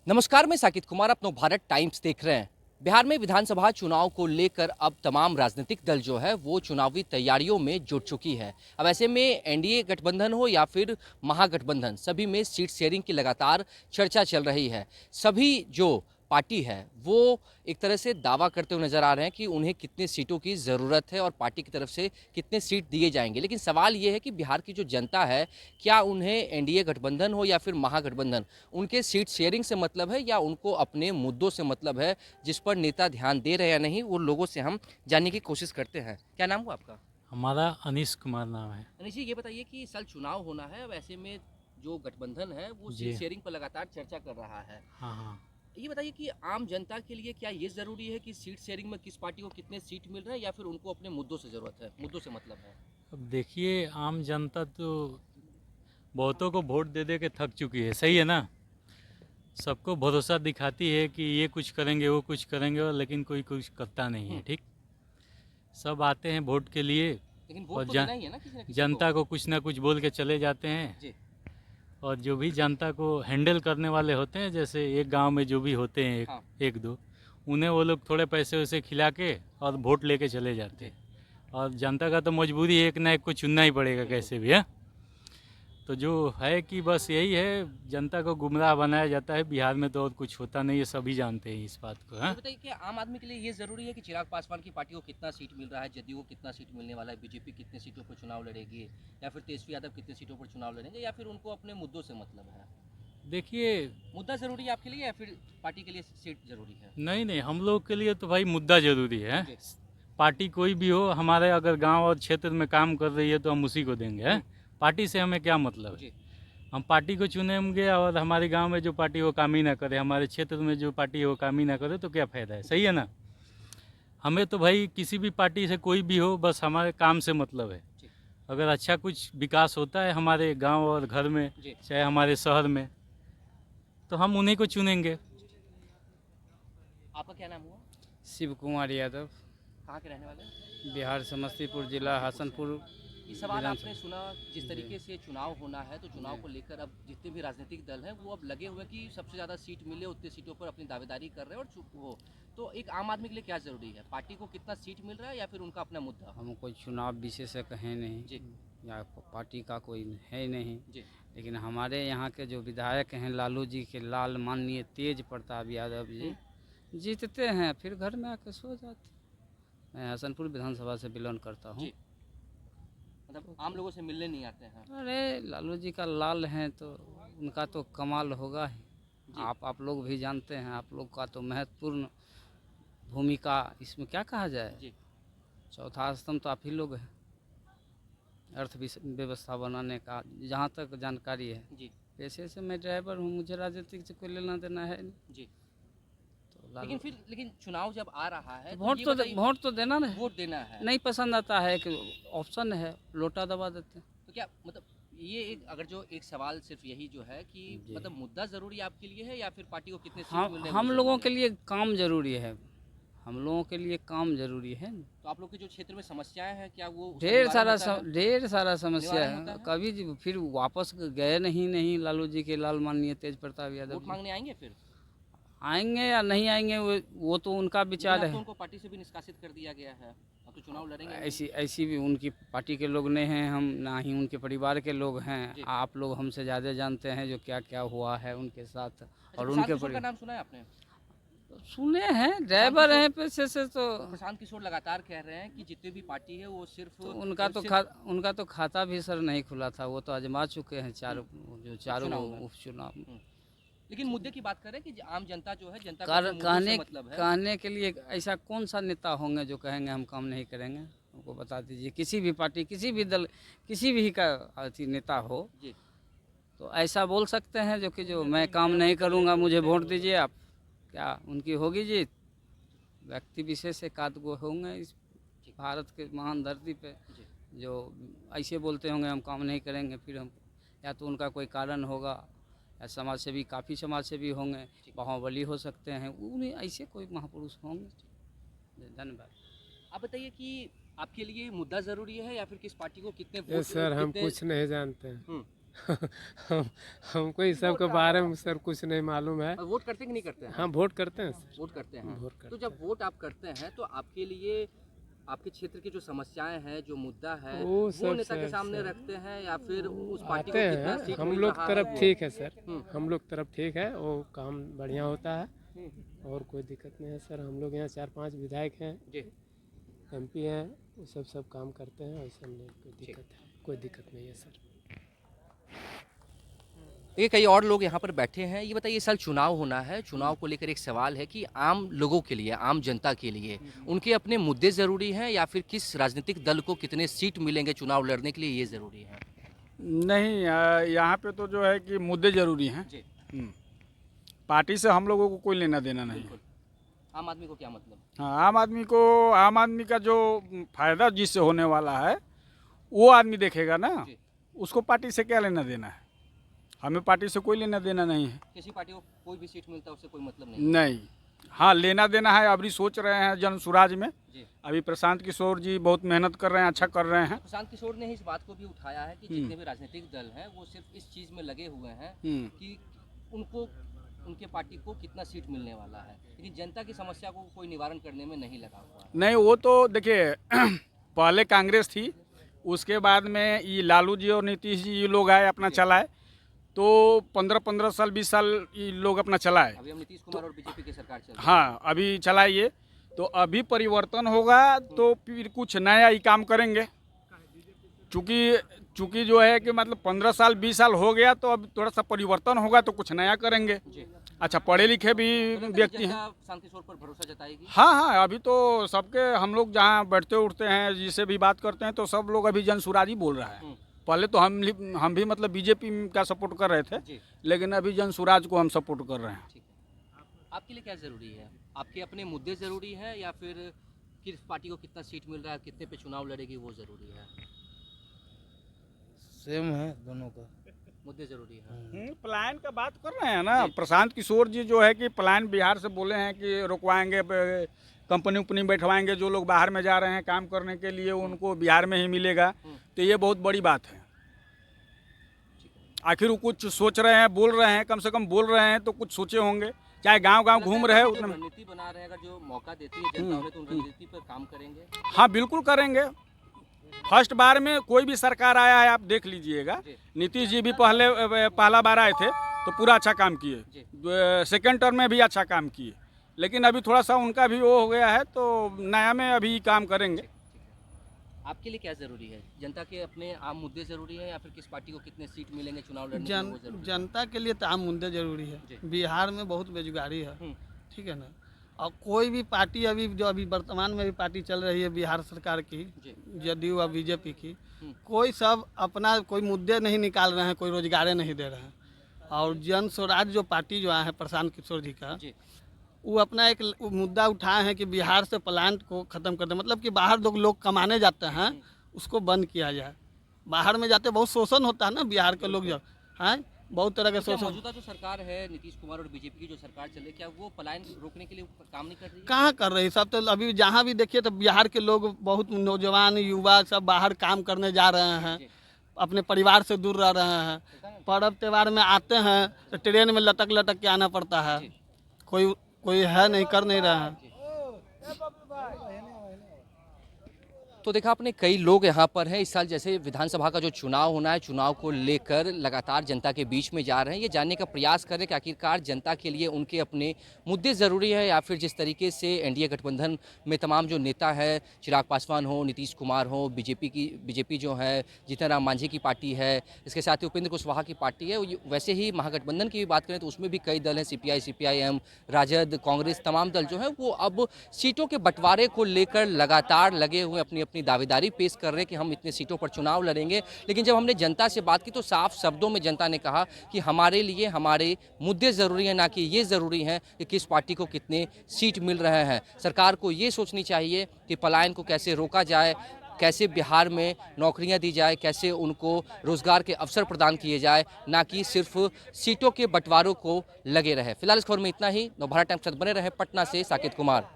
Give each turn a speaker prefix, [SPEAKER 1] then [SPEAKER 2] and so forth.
[SPEAKER 1] नमस्कार, मैं साकित कुमार अपनो भारत टाइम्स देख रहे हैं। बिहार में विधानसभा चुनाव को लेकर अब तमाम राजनीतिक दल जो है वो चुनावी तैयारियों में जुट चुकी है। अब ऐसे में एनडीए गठबंधन हो या फिर महागठबंधन, सभी में सीट शेयरिंग की लगातार चर्चा चल रही है। सभी जो पार्टी है वो एक तरह से दावा करते हुए नजर आ रहे हैं कि उन्हें कितने सीटों की ज़रूरत है और पार्टी की तरफ से कितने सीट दिए जाएंगे। लेकिन सवाल ये है कि बिहार की जो जनता है, क्या उन्हें एनडीए गठबंधन हो या फिर महागठबंधन, उनके सीट शेयरिंग से मतलब है या उनको अपने मुद्दों से मतलब है, जिस पर नेता ध्यान दे रहे हैं या नहीं, वो लोगों से हम जानने की कोशिश करते हैं। क्या नाम हुआ आपका?
[SPEAKER 2] हमारा अनीश कुमार नाम है।
[SPEAKER 1] अनिश जी, ये बताइए कि इस साल चुनाव होना है, अब ऐसे में जो गठबंधन है वो सीट
[SPEAKER 2] जी।
[SPEAKER 1] शेयरिंग पर लगातार चर्चा कर रहा है।
[SPEAKER 2] हाँ हाँ।
[SPEAKER 1] ये बताइए कि आम जनता के लिए क्या ये ज़रूरी है कि सीट शेयरिंग में किस पार्टी को कितने सीट मिल रहे हैं, या फिर उनको अपने मुद्दों से ज़रूरत है, मुद्दों से मतलब है?
[SPEAKER 2] अब देखिए, आम जनता तो बहुतों को वोट दे दे के थक चुकी है, सही है ना। सबको भरोसा दिखाती है कि ये कुछ करेंगे वो कुछ करेंगे, और लेकिन कोई कुछ करता नहीं है। ठीक, सब आते हैं वोट के लिए
[SPEAKER 1] लेकिन
[SPEAKER 2] और
[SPEAKER 1] वोट तो देना ही है ना किसी न किसी
[SPEAKER 2] जनता को कुछ ना कुछ बोल के चले जाते हैं।
[SPEAKER 1] जी।
[SPEAKER 2] और जो भी जनता को हैंडल करने वाले होते हैं, जैसे एक गांव में जो भी होते हैं
[SPEAKER 1] हाँ।
[SPEAKER 2] एक दो, उन्हें वो लोग थोड़े पैसे वैसे खिला के और वोट लेके चले जाते हैं। और जनता का तो मजबूरी है, एक ना एक को चुनना ही पड़ेगा कैसे भी है। तो जो है कि बस यही है, जनता को गुमराह बनाया जाता है। बिहार में तो और कुछ होता नहीं है, सभी जानते हैं इस बात को।
[SPEAKER 1] ये
[SPEAKER 2] हाँ,
[SPEAKER 1] बताइए कि आम आदमी के लिए ये जरूरी है कि चिराग पासवान की पार्टी को कितना सीट मिल रहा है, जदयू को कितना सीट मिलने वाला है, बीजेपी कितने सीटों पर चुनाव लड़ेगी, या फिर तेजस्वी यादव कितने सीटों पर चुनाव लड़ेंगे, या फिर उनको अपने मुद्दों से मतलब है?
[SPEAKER 2] देखिए,
[SPEAKER 1] मुद्दा जरूरी है आपके लिए या फिर पार्टी के लिए सीट जरूरी है?
[SPEAKER 2] नहीं नहीं, हम लोग के लिए तो भाई मुद्दा ज़रूरी है।
[SPEAKER 1] जी।
[SPEAKER 2] पार्टी कोई भी हो, हमारे अगर गांव और क्षेत्र में काम कर रही है तो हम उसी को देंगे। हैं, पार्टी से हमें क्या मतलब है।
[SPEAKER 1] जी।
[SPEAKER 2] हम पार्टी को चुनेंगे और हमारे गांव में जो पार्टी वो काम ही ना करे, हमारे क्षेत्र में जो पार्टी वो काम ही ना करे, तो क्या फ़ायदा है। सही है ना। हमें तो भाई किसी भी पार्टी से कोई भी हो, बस हमारे काम से मतलब है।
[SPEAKER 1] जी।
[SPEAKER 2] अगर अच्छा कुछ विकास होता है हमारे गांव और घर में,
[SPEAKER 1] जी।
[SPEAKER 2] चाहे हमारे शहर में, तो हम उन्हीं को चुनेंगे।
[SPEAKER 1] आपका क्या नाम हुआ?
[SPEAKER 3] शिव कुमार यादव,
[SPEAKER 1] कहाँ के रहने वाले हैं?
[SPEAKER 3] बिहार समस्तीपुर जिला हसनपुर
[SPEAKER 1] ये सवाल आपने
[SPEAKER 3] विधानसभा।
[SPEAKER 1] सुना, जिस तरीके से चुनाव होना है, तो चुनाव
[SPEAKER 3] जी।
[SPEAKER 1] को लेकर अब जितने भी राजनीतिक दल हैं वो अब लगे हुए हैं कि सबसे ज़्यादा सीट मिले उतनी सीटों पर अपनी दावेदारी कर रहे हैं और चुप हो। तो एक आम आदमी के लिए क्या ज़रूरी है, पार्टी को कितना सीट मिल रहा है या फिर उनका अपना मुद्दा?
[SPEAKER 3] हम कोई चुनाव विशेषज्ञ हैं नहीं
[SPEAKER 1] जी।
[SPEAKER 3] या पार्टी का कोई है नहीं,
[SPEAKER 1] जी।
[SPEAKER 3] लेकिन हमारे यहाँ के जो विधायक हैं लालू जी के लाल माननीय तेज प्रताप यादव जी जीतते हैं, फिर घर में आके सो जाते। मैं हसनपुर विधानसभा से बिलोंग करता हूँ।
[SPEAKER 1] जी। मतलब आम लोगों से मिलने नहीं आते हैं?
[SPEAKER 3] अरे लालू जी का लाल हैं तो उनका तो कमाल होगा ही।
[SPEAKER 1] जी।
[SPEAKER 3] आप लोग भी जानते हैं, आप लोग का तो महत्वपूर्ण भूमिका इसमें क्या कहा जाए।
[SPEAKER 1] जी।
[SPEAKER 3] चौथा स्तंभ तो आप ही लोग हैं व्यवस्था बनाने का, जहाँ तक जानकारी है।
[SPEAKER 1] जी।
[SPEAKER 3] पेशे से मैं ड्राइवर हूँ, मुझे राजनीतिक से कोई लेना देना है नहीं।
[SPEAKER 1] जी।
[SPEAKER 3] तो
[SPEAKER 1] लेकिन चुनाव जब आ रहा है तो
[SPEAKER 3] वोट
[SPEAKER 1] ये
[SPEAKER 3] तो
[SPEAKER 1] बताइए,
[SPEAKER 3] वोट तो देना नहीं।
[SPEAKER 1] वोट देना है।
[SPEAKER 3] नहीं पसंद आता है कि ऑप्शन है, लोटा दबा देते हैं।
[SPEAKER 1] तो क्या मतलब ये एक, अगर जो एक सवाल सिर्फ यही जो है कि
[SPEAKER 3] जी।
[SPEAKER 1] मतलब मुद्दा जरूरी आपके लिए है या फिर पार्टी को कितने सीट
[SPEAKER 3] हम
[SPEAKER 1] मिल रहे हैं
[SPEAKER 3] हम
[SPEAKER 1] वो
[SPEAKER 3] लोगों
[SPEAKER 1] जरूरी
[SPEAKER 3] के
[SPEAKER 1] है?
[SPEAKER 3] लिए काम जरूरी है, हम लोगों के लिए काम जरूरी है।
[SPEAKER 1] तो आप लोग के जो क्षेत्र में समस्याएं हैं, क्या वो उसका
[SPEAKER 3] ढेर
[SPEAKER 1] निवारण
[SPEAKER 3] सारा
[SPEAKER 1] होता है?
[SPEAKER 3] ढेर सारा समस्या
[SPEAKER 1] निवारण होता
[SPEAKER 3] है,
[SPEAKER 1] है?
[SPEAKER 3] कभी फिर वापस गए नहीं लालू जी के लाल माननीय तेज प्रताप यादव
[SPEAKER 1] वोट
[SPEAKER 3] जी।
[SPEAKER 1] मांगने आएंगे फिर?
[SPEAKER 3] आएंगे या नहीं आएंगे वो तो उनका
[SPEAKER 1] लेकिन
[SPEAKER 3] विचार
[SPEAKER 1] अब तो
[SPEAKER 3] है।
[SPEAKER 1] उनको पार्टी से भी निष्कासित कर दिया गया है, अब तो चुनाव लड़ेंगे नहीं।
[SPEAKER 3] ऐसी ऐसी भी उनकी पार्टी के लोग नहीं हैं, हम ना ही उनके परिवार के लोग हैं।
[SPEAKER 1] जी।
[SPEAKER 3] आप लोग हमसे ज़्यादा जानते हैं जो क्या क्या हुआ है उनके साथ
[SPEAKER 1] अच्छा,
[SPEAKER 3] और
[SPEAKER 1] प्रशांत
[SPEAKER 3] उनके
[SPEAKER 1] किशोर का नाम सुना है आपने?
[SPEAKER 3] सुने हैं, ड्राइवर हैं पैसे से तो
[SPEAKER 1] प्रशांत किशोर लगातार कह रहे हैं कि जितनी भी पार्टी है वो सिर्फ
[SPEAKER 3] उनका तो खाता भी सर नहीं खुला था, वो तो आजमा चुके हैं चारों
[SPEAKER 1] उपचुनाव में।
[SPEAKER 3] उपचुनाव में।
[SPEAKER 1] लेकिन मुद्दे की बात करें कि आम जनता जो है, जनता को अपने मुद्दों से मतलब है।
[SPEAKER 3] कहने के लिए ऐसा कौन सा नेता होंगे जो कहेंगे हम काम नहीं करेंगे। हमको बता दीजिए, किसी भी पार्टी, किसी भी दल, किसी भी का अथी नेता हो
[SPEAKER 1] जी।
[SPEAKER 3] तो ऐसा बोल सकते हैं जो मैं काम नहीं करूंगा, मुझे वोट दीजिए आप। क्या उनकी होगी जीत? व्यक्ति विशेष एक आध गो होंगे इस भारत के महान धरती पे
[SPEAKER 1] जी।
[SPEAKER 3] जो ऐसे बोलते होंगे हम काम नहीं करेंगे, फिर हम या तो उनका कोई कारण होगा, या समाज सेवी, काफ़ी समाज सेवी होंगे, बाहुबली हो सकते हैं, उन्हें ऐसे कोई महापुरुष होंगे। धन्यवाद।
[SPEAKER 1] आप बताइए कि आपके लिए मुद्दा जरूरी है या फिर किस पार्टी को कितने
[SPEAKER 4] ये
[SPEAKER 1] वोट
[SPEAKER 4] सर हम
[SPEAKER 1] कितने
[SPEAKER 4] कुछ नहीं जानते हैं। हम हमको इस सब के बारे में सर कुछ नहीं मालूम है।
[SPEAKER 1] और वोट करते कि नहीं करते हैं?
[SPEAKER 4] हाँ वोट करते हैं सर।
[SPEAKER 1] वोट करते हैं।
[SPEAKER 4] वोट करते
[SPEAKER 1] तो जब वोट आप करते हैं तो आपके लिए आपके क्षेत्र की जो समस्याएं हैं, जो मुद्दा है,
[SPEAKER 4] वो
[SPEAKER 1] वो
[SPEAKER 4] सब
[SPEAKER 1] नेता के
[SPEAKER 4] सर
[SPEAKER 1] सामने रखते हैं या फिर उस पार्टी को
[SPEAKER 4] आते
[SPEAKER 1] कितना
[SPEAKER 4] हैं।
[SPEAKER 1] सीट
[SPEAKER 4] हम
[SPEAKER 1] मिल
[SPEAKER 4] लोग
[SPEAKER 1] रहा
[SPEAKER 4] तरफ
[SPEAKER 1] है?
[SPEAKER 4] ठीक है सर,
[SPEAKER 1] हम्म।
[SPEAKER 4] हम लोग तरफ ठीक है, वो काम बढ़िया होता है
[SPEAKER 1] हम्म।
[SPEAKER 4] और कोई दिक्कत नहीं है सर। हम लोग यहाँ 4-5 विधायक हैं,
[SPEAKER 1] जी।
[SPEAKER 4] MP हैं, वो सब काम करते हैं, ऐसा नहीं कोई दिक्कत नहीं है सर।
[SPEAKER 1] ये कई और लोग यहाँ पर बैठे हैं। ये बताइए, इस साल चुनाव होना है, चुनाव को लेकर एक सवाल है कि आम लोगों के लिए, आम जनता के लिए उनके अपने मुद्दे ज़रूरी हैं या फिर किस राजनीतिक दल को कितने सीट मिलेंगे चुनाव लड़ने के लिए, ये ज़रूरी है?
[SPEAKER 5] नहीं, यहाँ पे तो जो है कि मुद्दे ज़रूरी हैं।
[SPEAKER 1] जी।
[SPEAKER 5] पार्टी से हम लोगों को कोई लेना देना नहीं है।
[SPEAKER 1] बिल्कुल। आम आदमी को क्या मतलब?
[SPEAKER 5] हाँ, आम आदमी का जो फ़ायदा जिससे होने वाला है वो आदमी देखेगा ना,
[SPEAKER 1] जी।
[SPEAKER 5] उसको पार्टी से क्या लेना देना है। हमें पार्टी से कोई लेना देना नहीं है।
[SPEAKER 1] किसी पार्टी को कोई भी सीट मिलता है उससे कोई मतलब नहीं?
[SPEAKER 5] नहीं, हाँ लेना देना है। अभी सोच रहे हैं जन सुराज में,
[SPEAKER 1] जी।
[SPEAKER 5] अभी प्रशांत किशोर जी बहुत मेहनत कर रहे हैं, अच्छा कर रहे हैं।
[SPEAKER 1] प्रशांत किशोर ने इस बात को भी उठाया है कि जितने भी राजनीतिक दल हैं वो सिर्फ इस चीज़ में लगे हुए हैं कि उनको, उनके पार्टी को कितना सीट मिलने वाला है, लेकिन जनता की समस्या को कोई निवारण करने में नहीं लगा हुआ है।
[SPEAKER 5] नहीं, वो तो देखिए पहले कांग्रेस थी, उसके बाद में ये लालू जी और नीतीश जी ये लोग आए, अपना चलाए, तो 15-15 साल 20 साल ये लोग अपना चलाए।
[SPEAKER 1] अभी हम नीतीश कुमार और बीजेपी की सरकार चल रही है।
[SPEAKER 5] हाँ, अभी चलाइए, तो अभी परिवर्तन होगा तो फिर कुछ नया ही काम करेंगे। चूँकि जो है कि मतलब 15 साल 20 साल हो गया, तो अब थोड़ा सा परिवर्तन होगा तो कुछ नया करेंगे।
[SPEAKER 1] जी।
[SPEAKER 5] अच्छा, पढ़े लिखे भी व्यक्ति हैं।
[SPEAKER 1] जनता प्रशांत किशोर पर भरोसा जताएगी?
[SPEAKER 5] हाँ हाँ, अभी तो सबके हम लोग जहाँ बैठते उठते हैं, जिससे भी बात करते हैं, तो सब लोग अभी जन सुराज ही बोल रहा है। पहले तो हम भी मतलब बीजेपी का सपोर्ट कर रहे थे,
[SPEAKER 1] जी।
[SPEAKER 5] लेकिन अभी जन सुराज को हम सपोर्ट कर रहे हैं।
[SPEAKER 1] ठीक है। आपके लिए क्या ज़रूरी है? आपके अपने मुद्दे ज़रूरी हैं या फिर किस पार्टी को कितना सीट मिल रहा है, कितने पे चुनाव लड़ेगी, वो ज़रूरी है?
[SPEAKER 6] सेम है दोनों का।
[SPEAKER 1] मुद्दे ज़रूरी है।
[SPEAKER 5] पलायन का बात कर रहे हैं ना, प्रशांत किशोर जी जो है कि पलायन बिहार से बोले हैं कि रुकवाएंगे, कंपनी उपनी बैठवाएंगे, जो लोग बाहर में जा रहे हैं काम करने के लिए उनको बिहार में ही मिलेगा, तो ये बहुत बड़ी बात है। आखिर वो कुछ सोच रहे हैं, बोल रहे हैं, कम से कम बोल रहे हैं तो कुछ सोचे होंगे, चाहे गांव-गांव घूम रहे हैं उतने में।
[SPEAKER 1] रणनीति बना रहे हैं, अगर जो मौका देती है जनता उन्हें, तो उन रणनीति पर काम करेंगे?
[SPEAKER 5] हाँ बिल्कुल करेंगे। फर्स्ट बार में कोई भी सरकार आया है, आप देख लीजिएगा, नीतीश जी भी पहला बार आए थे तो पूरा अच्छा काम किए, सेकेंड टर्म में भी अच्छा काम किए, लेकिन अभी थोड़ा सा उनका भी वो हो गया है, तो नया में अभी काम करेंगे।
[SPEAKER 1] आपके लिए क्या ज़रूरी है? जनता के अपने आम मुद्दे ज़रूरी है या फिर किस पार्टी को कितने सीट मिलेंगे चुनाव लड़ने के लिए, वो ज़रूरी है?
[SPEAKER 6] जनता के लिए तो आम मुद्दे जरूरी है।
[SPEAKER 1] जी।
[SPEAKER 6] बिहार में बहुत बेरोजगारी है, ठीक है ना, और कोई भी पार्टी अभी वर्तमान में भी पार्टी चल रही है बिहार सरकार की, जदयू और बीजेपी की, कोई सब अपना कोई मुद्दे नहीं निकाल रहे हैं, कोई रोजगारें नहीं दे रहे हैं। और जन स्वराज जो पार्टी जो है प्रशांत किशोर जी का, वो अपना एक मुद्दा उठाए हैं कि बिहार से प्लांट को ख़त्म कर दे, मतलब कि बाहर लोग कमाने जाते हैं उसको बंद किया जाए। बाहर में जाते बहुत शोषण होता है ना, बिहार के लोग जब हैं बहुत तरह के शोषण।
[SPEAKER 1] मौजूदा जो सरकार है, नीतीश कुमार और बीजेपी की जो सरकार चल रही है, क्या वो पलायन रोकने के लिए काम नहीं कर रही है?
[SPEAKER 6] कहाँ कर रही सब, तो अभी जहाँ भी देखिए तो बिहार के लोग बहुत नौजवान युवा सब बाहर काम करने जा रहे हैं, अपने परिवार से दूर रह रहे हैं, पर्व त्यौहार में आते हैं तो ट्रेन में लटक के आना पड़ता है, कोई है नहीं, कर नहीं रहा है।
[SPEAKER 1] तो देखा आपने, कई लोग यहाँ पर हैं। इस साल जैसे विधानसभा का जो चुनाव होना है, चुनाव को लेकर लगातार जनता के बीच में जा रहे हैं, ये जानने का प्रयास कर रहे हैं कि आखिरकार जनता के लिए उनके अपने मुद्दे ज़रूरी है या फिर जिस तरीके से एनडीए गठबंधन में तमाम जो नेता है, चिराग पासवान हो, नीतीश कुमार हो, बीजेपी जो है, जीतन राम मांझी की पार्टी है, इसके साथ ही उपेंद्र कुशवाहा की पार्टी है। वैसे ही महागठबंधन की भी बात करें तो उसमें भी कई दल हैं, CPI, CPIM, राजद, कांग्रेस, तमाम दल जो है वो अब सीटों के बंटवारे को लेकर लगातार लगे हुए अपनी दावेदारी पेश कर रहे हैं कि हम इतने सीटों पर चुनाव लड़ेंगे। लेकिन जब हमने जनता से बात की तो साफ शब्दों में जनता ने कहा कि हमारे लिए हमारे मुद्दे ज़रूरी हैं, ना कि ये ज़रूरी है कि किस पार्टी को कितने सीट मिल रहे हैं। सरकार को ये सोचनी चाहिए कि पलायन को कैसे रोका जाए, कैसे बिहार में नौकरियां दी जाए, कैसे उनको रोजगार के अवसर प्रदान किए जाए, ना कि सिर्फ सीटों के बंटवारों को लगे रहे। फिलहाल इस खबर में इतना ही। नवभारत टाइम्स के साथ बने रहे पटना से साकेत कुमार।